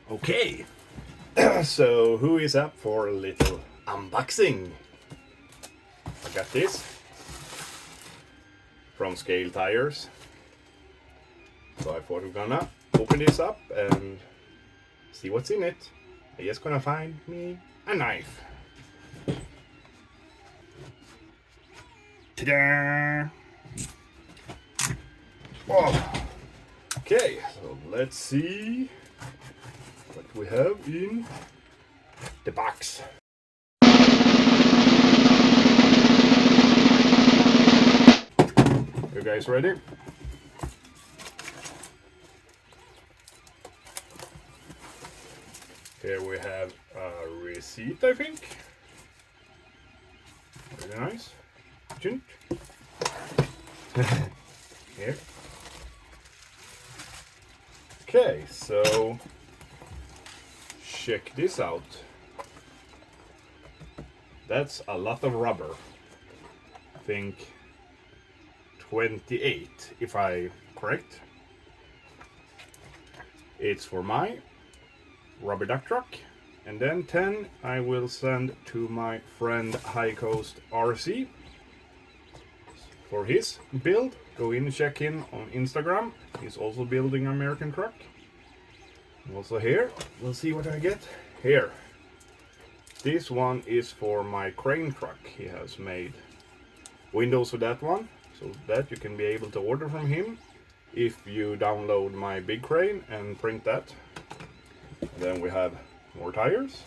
Okay, so who is up for a little unboxing? I got this from Scale Tires. So I thought we're gonna open this up and see what's in it. I'm just gonna find me a knife. Ta-da! Oh. Okay, so let's see what we have in the box. You guys ready? Here we have a receipt, I think. Very nice. Here. Okay, so check this out. That's a lot of rubber. I think 28, if I'm correct. It's for my rubber duck truck, and then 10 I will send to my friend High Coast RC for his build. Go in and check in on Instagram. He's also building an American truck. Also here, we'll see what I get here. This one is for my crane truck. He has made windows for that one, so that you can be able to order from him if you download my big crane and print that. And then we have more tires,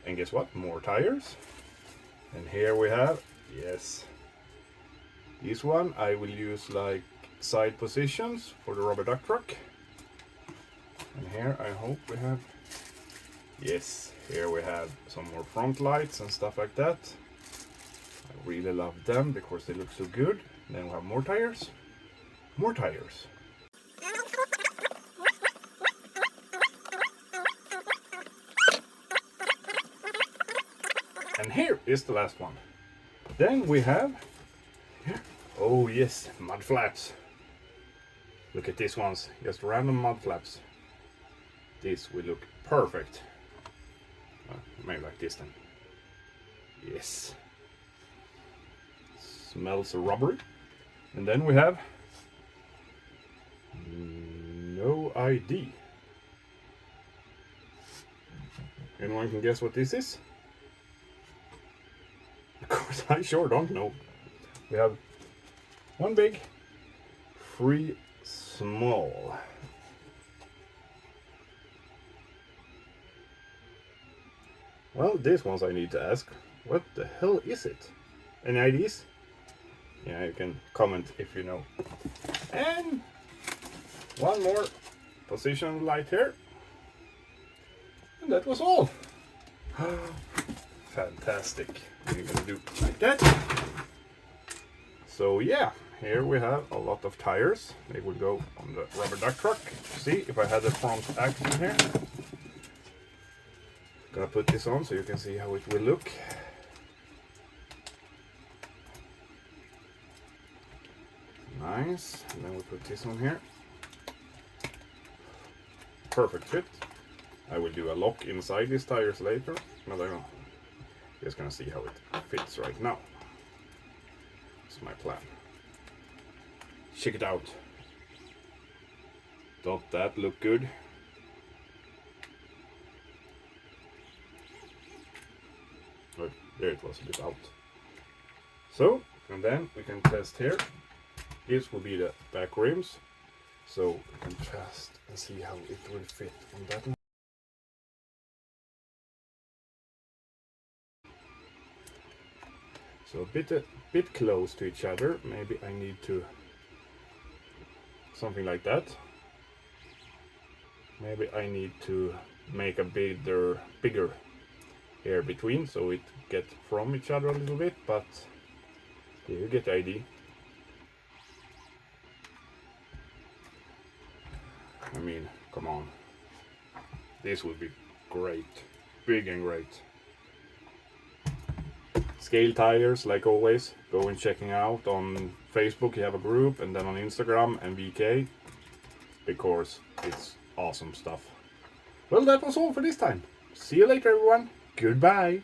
and guess what? More tires. And here we have, yes, this one I will use like side positions for the rubber duck truck. And here I hope we have, yes, here we have some more front lights and stuff like that. I really love them because they look so good. And then we have more tires, more tires. And here is the last one. Then we have, oh yes, mud flaps. Look at these ones, just random mud flaps. This will look perfect. Maybe like this then. Yes. Smells rubbery. And then we have no ID. Anyone can guess what this is? Of course, I sure don't know. We have one big, three small. Well, these ones I need to ask. What the hell is it? Any ideas? Yeah, you can comment if you know. And one more position light here. And that was all. Fantastic. We're gonna do like that. So yeah, here we have a lot of tires. They will go on the rubber duck truck. See if I had the front axle here. Gonna put this on so you can see how it will look. Nice. And then we put this on here. Perfect fit. I will do a lock inside these tires later, but I'm just gonna see how it fits right now. That's my plan. Check it out. Don't that look good? Oh, there it was a bit out. So, and then we can test here. This will be the back rims. So we can test and see how it will fit on that one. So a bit close to each other. Maybe I need to something like that. Maybe I need to make a bigger here between so it gets from each other a little bit, but yeah, you get the idea. I mean, come on. This would be great. Big and great. Scale Tires, like always, go and checking out on Facebook. You have a group, and then on Instagram and VK, because it's awesome stuff. Well, that was all for this time. See you later, everyone. Goodbye.